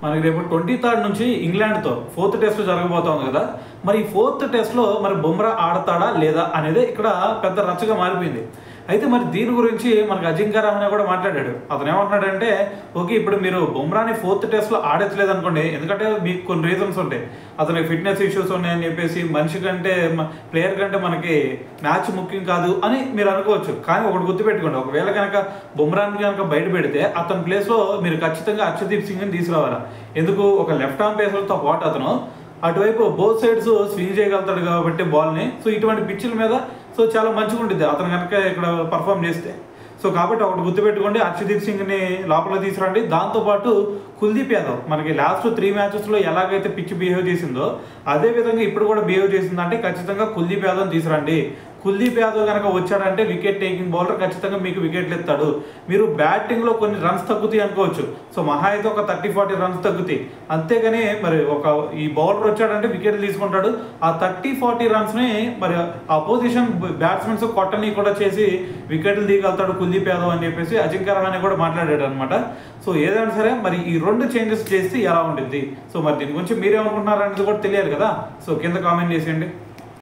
మనకి రేపు 23rd నుంచి ఇంగ్లాండ్తో 4th టెస్ట్ జరగబోతోంది కదా. మరి ఈ 4th టెస్ట్లో మరి బుమ్రా ఆడతాడా లేదా అనేది ఇక్కడ పెద్ద రచ్చగా మారిపోయింది. అయితే మరి దీని గురించి మనకు అజింక్య రహానే కూడా మాట్లాడాడు. అతను ఏమంటున్నాడంటే, ఓకే ఇప్పుడు మీరు బుమ్రాని 4th టెస్ట్లో ఆడట్లేదు అనుకోండి, ఎందుకంటే మీకు కొన్ని రీజన్స్ ఉంటాయి. అతనికి ఫిట్నెస్ ఇష్యూస్ ఉన్నాయని చెప్పేసి, మనిషి కంటే ప్లేయర్ కంటే మనకి మ్యాచ్ ముఖ్యం కాదు అని మీరు అనుకోవచ్చు. కానీ ఒకటి గుర్తుపెట్టుకోండి, ఒకవేళ కనుక బుమ్రాని కనుక బయట పెడితే అతని ప్లేస్లో మీరు ఖచ్చితంగా అర్షదీప్ సింగ్ని తీసుకురావాలి. ఎందుకు, ఒక లెఫ్ట్ ఆర్మ్ పేసర్తో పాటు అతను అటువైపు బోత్ సైడ్స్ స్వింగ్ చేయగలుగుతాడు కాబట్టి బాల్ని. సో ఇటువంటి పిచ్చుల మీద సో చాలా మంచిగా ఉంటుంది అతను కనుక ఇక్కడ పర్ఫామ్ చేస్తే. సో కాబట్టి ఒకటి గుర్తుపెట్టుకోండి, అర్షదీప్ సింగ్ని లోపల తీసుకురండి. దాంతోపాటు కుల్దీప్ యాదవ్ మనకి లాస్ట్ 3 మ్యాచెస్లో ఎలాగైతే పిచ్ బిహేవ్ చేసిందో అదే విధంగా ఇప్పుడు కూడా బిహేవ్ చేసిందంటే ఖచ్చితంగా కుల్దీప్ యాదవ్ని తీసుకురండి. కుల్దీప్ యాదవ్ కనుక వచ్చాడంటే వికెట్ టేకింగ్ బౌలర్, ఖచ్చితంగా మీకు వికెట్లు ఎత్తాడు. మీరు బ్యాటింగ్లో కొన్ని రన్స్ తగ్గుతాయి అనుకోవచ్చు, సో మహా అయితే ఒక 30-40 రన్స్ తగ్గుతాయి అంతేగాని మరి ఈ బౌలర్ వచ్చాడంటే వికెట్లు తీసుకుంటాడు. ఆ 30-40 రన్స్ని మరి అపోజిషన్ బ్యాట్స్మెన్స్ కొట్టని కూడా చేసి వికెట్లు తీయగలుగుతాడు కుల్దీప్ యాదవ్ అని చెప్పేసి అజింక్య రహానే కూడా మాట్లాడాడు అనమాట. సో ఏదైనా సరే మరి ఈ 2 చేంజెస్ చేస్తే ఎలా ఉంటుంది, సో మరి దీని గురించి మీరేమనుకుంటున్నారు అనేది కూడా తెలియాలి కదా. సో కింద కామెంట్ చేసేయండి.